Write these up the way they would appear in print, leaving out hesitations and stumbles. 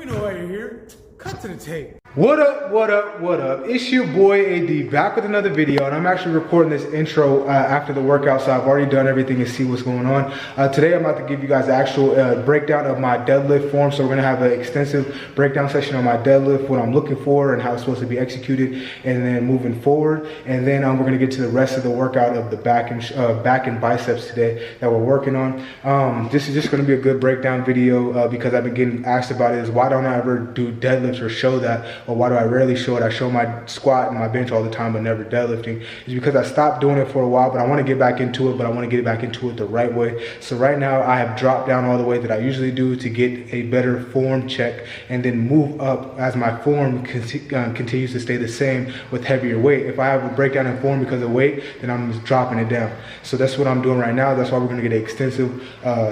You know why you're here. Cut to the tape. What up, what up, what up? It's your boy AD back with another video, and I'm actually recording this intro after the workout, so I've already done everything and see what's going on. Today I'm about to give you guys the actual breakdown of my deadlift form. So we're gonna have an extensive breakdown session on my deadlift, what I'm looking for and how it's supposed to be executed, and then moving forward. And then we're gonna get to the rest of the workout of the back and biceps today that we're working on. This is just gonna be a good breakdown video because I've been getting asked about it, is why don't I ever do deadlifts or show that? Or why do I rarely show it? I show my squat and my bench all the time, but never deadlifting. It's because I stopped doing it for a while, but I want to get back into it, but I want to get back into it the right way. So right now I have dropped down all the way that I usually do to get a better form check, and then move up as my form continues to stay the same with heavier weight. If I have a breakdown in form because of weight, then I'm just dropping it down. So that's what I'm doing right now. That's why we're going to get an extensive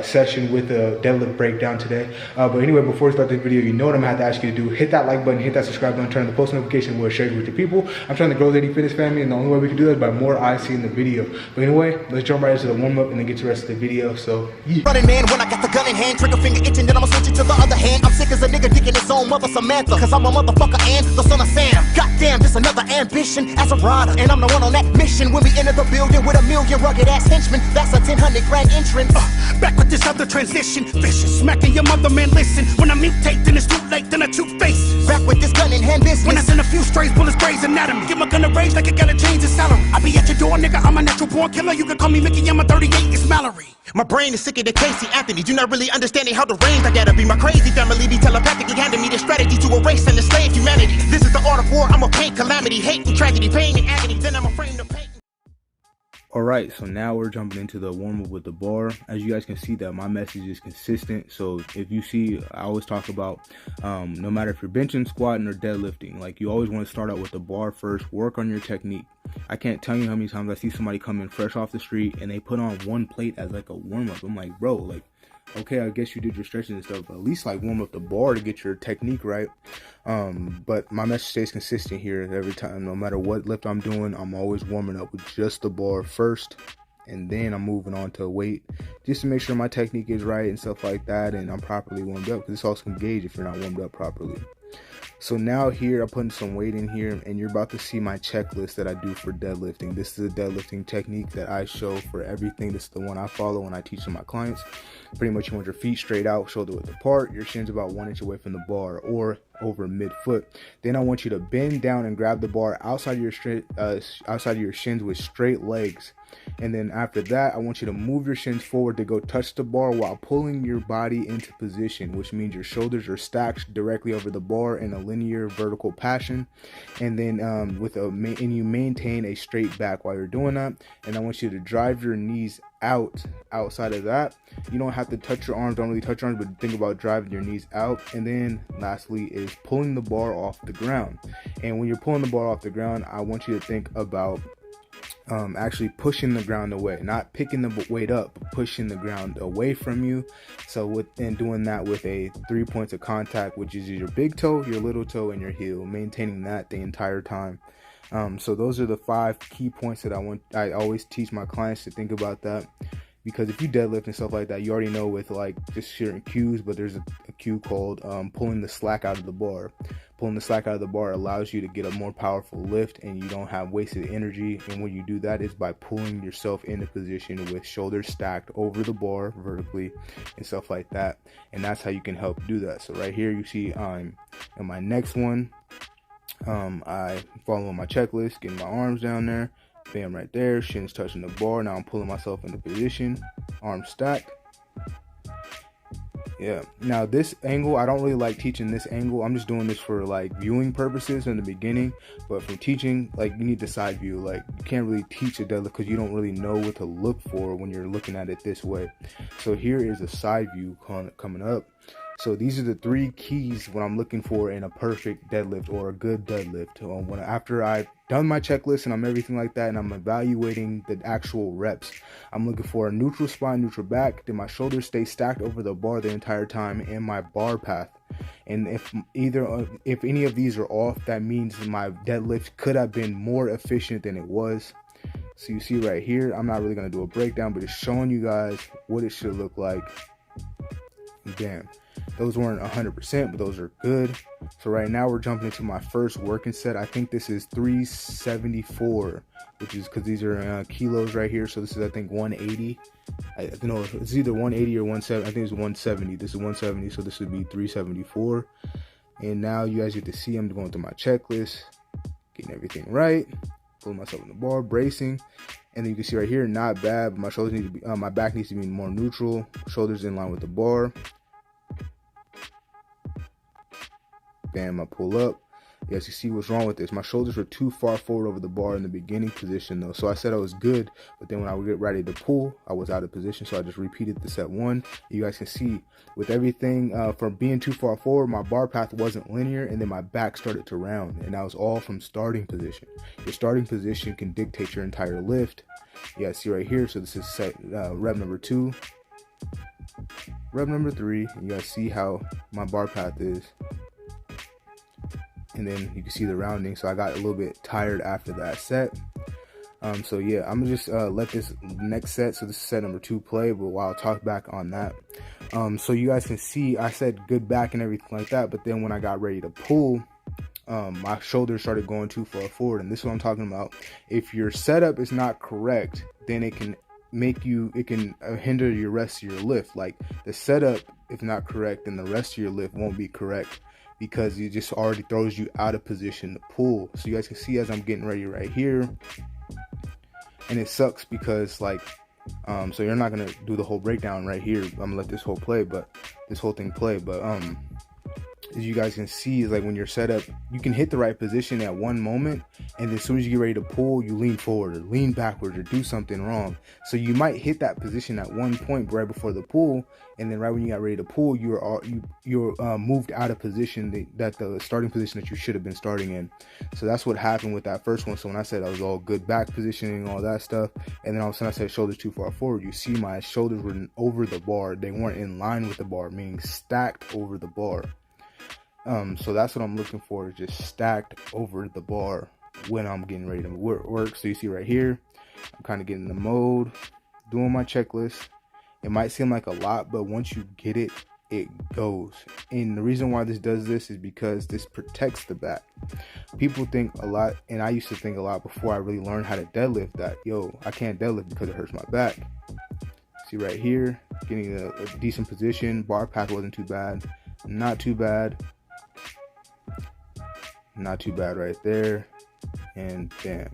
session with a deadlift breakdown today. But anyway, before we start this video, you know what I'm going to have to ask you to do. Hit that like button, hit that subscribe button, turn on the post notification where it shares with your people. I'm trying to grow the AD Fitness family, and the only way we can do that is by more eyes seeing the video. But anyway, let's jump right into the warm up and then get to the rest of the video. So yeah. Running man, when I got the gun in hand, trigger finger itching, then I'ma switch it to the other hand. I'm sick as a nigga digging his own mother Samantha, cause I'm a motherfucker and the son of Sam. Goddamn, just another ambition as a rider, and I'm the one on that mission. When we enter the building with a million rugged ass henchmen, that's a 1000 grand entrance. Back with this other transition, vicious, smacking your mother, man, listen. When I mutate, then it's too late, then I two-face. Back with this gun in hand business. When I send a few strays, bullets graze anatomy. Give my gun a rage like it gotta change its salary. I be at your door, nigga, I'm a natural born killer. You can call me Mickey, I'm a 38, it's Mallory. My brain is sicker than Casey Anthony. You're not really understanding how deranged I gotta be. My crazy family be telepathically handing me the strategy to erase and enslave humanity. This is the art of war, I'm a paint calamity. Hate and tragedy, pain and agony, then I'm afraid to paint. Alright, so now we're jumping into the warm-up with the bar. As you guys can see that my message is consistent. So if you see, I always talk about no matter if you're benching, squatting, or deadlifting, like you always want to start out with the bar first, work on your technique. I can't tell you how many times I see somebody come in fresh off the street and they put on one plate as like a warm-up. I'm like, bro, like, okay, I guess you did your stretches and stuff, but at least like warm up the bar to get your technique right. But my message stays consistent here every time. No matter what lift I'm doing, I'm always warming up with just the bar first, and then I'm moving on to weight just to make sure my technique is right and stuff like that, and I'm properly warmed up, because it's also can gauge if you're not warmed up properly. So now here I'm putting some weight in here, and you're about to see my checklist that I do for deadlifting. This is a deadlifting technique that I show for everything. This is the one I follow when I teach to my clients. Pretty much you want your feet straight out, shoulder width apart, your shins about 1 inch away from the bar or over mid-foot. Then I want you to bend down and grab the bar outside of your shins with straight legs. And then after that, I want you to move your shins forward to go touch the bar while pulling your body into position, which means your shoulders are stacked directly over the bar in a linear vertical passion. And then you maintain a straight back while you're doing that. And I want you to drive your knees outside of that. You don't have to touch your arms, don't really touch your arms, but think about driving your knees out. And then lastly is pulling the bar off the ground. And when you're pulling the bar off the ground, I want you to think about actually pushing the ground away, not picking the weight up, but pushing the ground away from you. So doing that with a 3 points of contact, which is your big toe, your little toe, and your heel, maintaining that the entire time. So those are the 5 key points that I always teach my clients to think about that. Because if you deadlift and stuff like that, you already know with like just certain cues, but there's a cue called pulling the slack out of the bar. Pulling the slack out of the bar allows you to get a more powerful lift, and you don't have wasted energy. And when you do that is by pulling yourself into position with shoulders stacked over the bar vertically and stuff like that. And that's how you can help do that. So right here you see I'm in my next one. I follow my checklist, getting my arms down there. Bam, right there, shins touching the bar. Now I'm pulling myself into position, arms stacked. Yeah, now this angle, I don't really like teaching this angle. I'm just doing this for like viewing purposes in the beginning, but for teaching, like you need the side view. Like you can't really teach a deadlift because you don't really know what to look for when you're looking at it this way. So here is a side view coming up. So these are the 3 keys what I'm looking for in a perfect deadlift or a good deadlift. After I've done my checklist and I'm everything like that, and I'm evaluating the actual reps, I'm looking for a neutral spine, neutral back, then my shoulders stay stacked over the bar the entire time, and my bar path. And if any of these are off, that means my deadlift could have been more efficient than it was. So you see right here, I'm not really going to do a breakdown, but it's showing you guys what it should look like. Damn. Those weren't 100%, but those are good. So right now we're jumping into my first working set. I think this is 374, which is because these are kilos right here. So this is, I think, 180. I don't know, it's either 180 or 170. I think it's 170. This is 170, so this would be 374. And now you guys get to see I'm going through my checklist, getting everything right, pulling myself in the bar, bracing. And then you can see right here, not bad, but my shoulders need to be, my back needs to be more neutral. Shoulders in line with the bar. Bam, I pull up. You guys can see what's wrong with this. My shoulders were too far forward over the bar in the beginning position though. So I said I was good, but then when I would get ready to pull, I was out of position. So I just repeated the set one. You guys can see with everything from being too far forward, my bar path wasn't linear, and then my back started to round, and that was all from starting position. Your starting position can dictate your entire lift. You guys see right here. So this is set rep number 2. Rep number 3. You guys see how my bar path is. And then you can see the rounding. So I got a little bit tired after that set. So yeah, I'm gonna just let this next set, so this is set number 2, play, but while I'll talk back on that. So you guys can see I said good back and everything like that, but then when I got ready to pull, my shoulders started going too far forward. And this is what I'm talking about. If your setup is not correct, then it can make you, it can hinder your rest of your lift. Like the setup, if not correct, then the rest of your lift won't be correct, because it just already throws you out of position to pull. So you guys can see as I'm getting ready right here, and it sucks because like so you're not gonna do the whole breakdown right here. I'm gonna let this whole thing play, but as you guys can see, is like when you're set up, you can hit the right position at one moment, and then as soon as you get ready to pull, you lean forward or lean backwards or do something wrong. So you might hit that position at one point right before the pull, and then right when you got ready to pull, you're moved out of position, that the starting position that you should have been starting in. So that's what happened with that first one. So when I said I was all good back positioning, all that stuff, and then all of a sudden I said shoulders too far forward, you see my shoulders were over the bar. They weren't in line with the bar, meaning stacked over the bar. So that's what I'm looking for, is just stacked over the bar when I'm getting ready to work. So you see right here, I'm kind of getting in the mode, doing my checklist. It might seem like a lot, but once you get it, it goes. And the reason why this does this is because this protects the back. People think a lot, and I used to think a lot before I really learned how to deadlift, that yo, I can't deadlift because it hurts my back. See right here, getting a decent position. Bar path wasn't too bad, not too bad. Not too bad right there, and bam,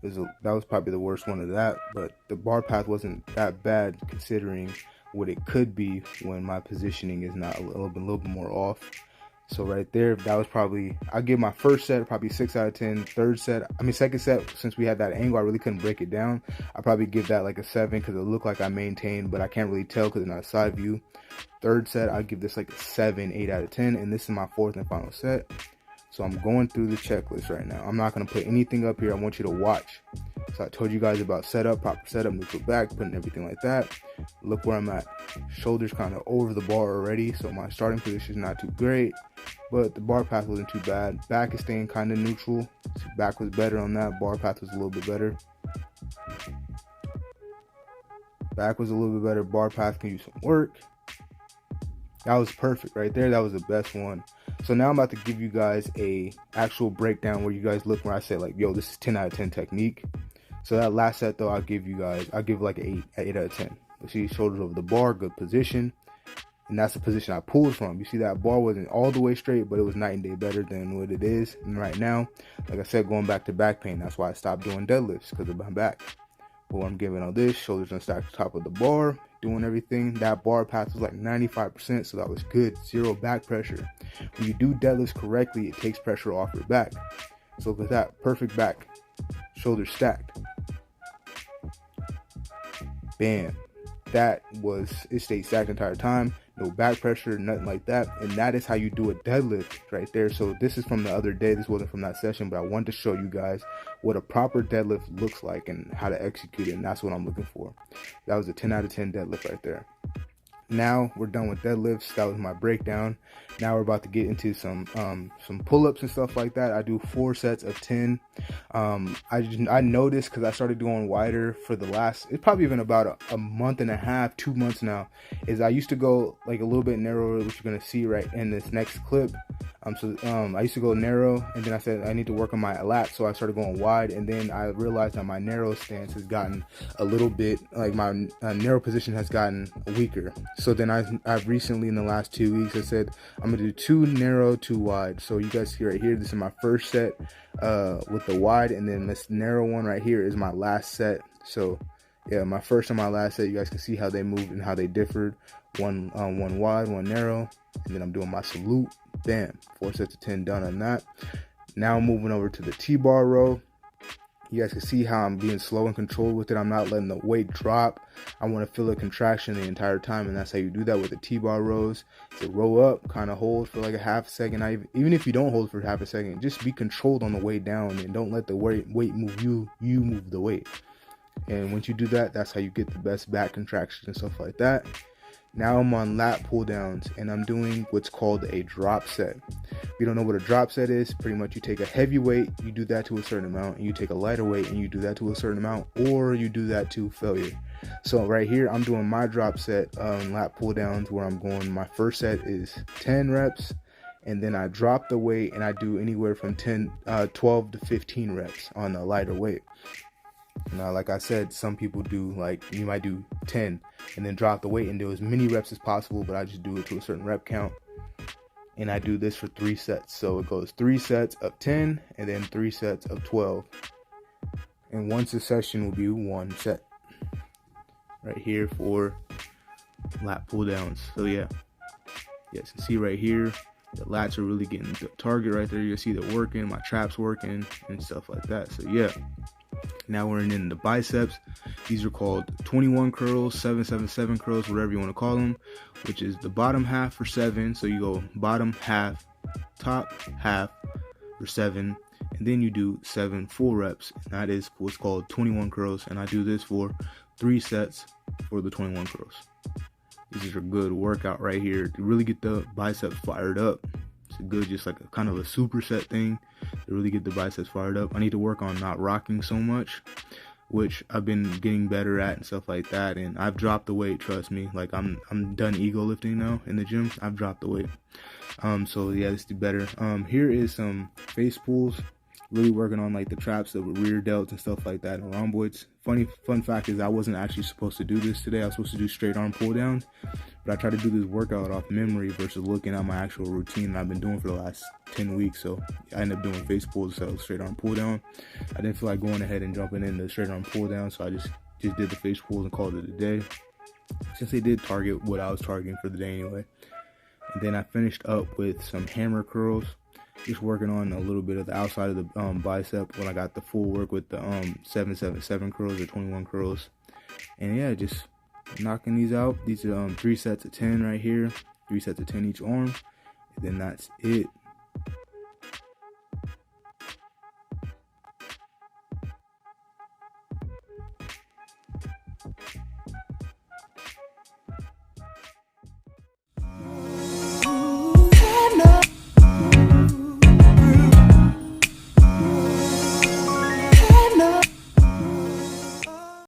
that was probably the worst one of that. But the bar path wasn't that bad considering what it could be when my positioning is not a little bit more off. So right there, that was probably, I give my first set probably 6 out of 10. Second set, since we had that angle, I really couldn't break it down. I probably give that like a 7 because it looked like I maintained, but I can't really tell because it's not a side view. Third set, I give this like a 7, 8 out of 10, and this is my 4th and final set. So I'm going through the checklist right now. I'm not going to put anything up here. I want you to watch. So I told you guys about setup, proper setup, neutral back, putting everything like that. Look where I'm at. Shoulders kind of over the bar already. So my starting position is not too great, but the bar path wasn't too bad. Back is staying kind of neutral. So back was better on that. Bar path was a little bit better. Back was a little bit better. Bar path can use some work. That was perfect right there. That was the best one. So now I'm about to give you guys a actual breakdown where you guys look where I say like, yo, this is 10 out of 10 technique. So that last set though, I'll give like an 8 out of 10. You see shoulders over the bar, good position. And that's the position I pulled from. You see that bar wasn't all the way straight, but it was night and day better than what it is. And right now, like I said, going back to back pain. That's why I stopped doing deadlifts, because of my back. But when I'm giving all this, shoulders unstacked top of the bar, doing everything. That bar path was like 95%, so that was good. Zero back pressure. When you do deadlifts correctly, it takes pressure off your back. So with that, perfect back, shoulders stacked. Bam. It stayed stacked the entire time. No back pressure, nothing like that. And that is how you do a deadlift right there. So this is from the other day. This wasn't from that session, but I wanted to show you guys what a proper deadlift looks like and how to execute it. And that's what I'm looking for. That was a 10 out of 10 deadlift right there. now we're done with deadlifts. That was my breakdown. Now we're about to get into some pull-ups and stuff like that. I do 4 sets of 10. I noticed, because I started doing wider for the last, it's probably been about a month and a half, 2 months now, is I used to go like a little bit narrower, which you're gonna see right in this next clip. I used to go narrow, and then I said I need to work on my lats, so I started going wide, and then I realized that my narrow stance has gotten a little bit, like my narrow position has gotten weaker. So then I've recently, in the last 2 weeks, I said I'm gonna do 2 narrow, 2 wide. So you guys see right here, this is my first set with the wide, and then this narrow one right here is my last set. So yeah, my first and my last set, you guys can see how they moved and how they differed. One wide, 1 narrow, and then I'm doing my salute. Bam, 4 sets of 10 done on that. Now I'm moving over to the T-bar row. You guys can see how I'm being slow and controlled with it. I'm not letting the weight drop. I want to feel a contraction the entire time, and that's how you do that with the T-bar rows. So row up, kind of hold for like a half a second. Even if you don't hold for half a second, just be controlled on the way down, and don't let the weight move you. You move the weight. And once you do that, that's how you get the best back contractions and stuff like that. Now I'm on lat pull downs, and I'm doing what's called a drop set. If you don't know what a drop set is, pretty much you take a heavy weight, you do that to a certain amount, and you take a lighter weight and you do that to a certain amount, or you do that to failure. So right here, I'm doing my drop set lat pull downs, where I'm going, my first set is 10 reps, and then I drop the weight and I do anywhere from 12 to 15 reps on a lighter weight. Now, like I said, some people do, like, you might do 10 and then drop the weight and do as many reps as possible, but I just do it to a certain rep count. And I do this for 3 sets. So it goes 3 sets of 10 and then 3 sets of 12. And one session will be 1 set. Right here for lat pull downs. So yeah, you can see right here, the lats are really getting the target right there. You see they're working, my traps working and stuff like that. So yeah. Now we're in the biceps. These are called 21 curls, 777 curls, whatever you want to call them, which is the bottom half for 7. So you go bottom half, top half for 7, and then you do 7 full reps. And that is what's called 21 curls. And I do this for 3 sets for the 21 curls. This is a good workout right here to really get the biceps fired up. It's a good, just like a kind of a superset thing to really get the biceps fired up. I need to work on not rocking so much, which I've been getting better at and stuff like that. And I've dropped the weight, trust me. Like I'm done ego lifting now in the gym. I've dropped the weight. So yeah, let's do better. Here is some face pulls. Really working on like the traps, the rear delts and stuff like that, and rhomboids. Fun fact is I wasn't actually supposed to do this today. I was supposed to do straight arm pull downs, but I tried to do this workout off memory versus looking at my actual routine that I've been doing for the last 10 weeks. So I ended up doing face pulls instead of straight arm pull down. I didn't feel like going ahead and jumping in the straight arm pull down, so I just did the face pulls and called it a day, since they did target what I was targeting for the day anyway. And then I finished up with some hammer curls. Just working on a little bit of the outside of the bicep when I got the full work with the 777 curls or 21 curls. And yeah, just knocking these out. These are 3 sets of 10 right here, 3 sets of 10 each arm, and then that's it.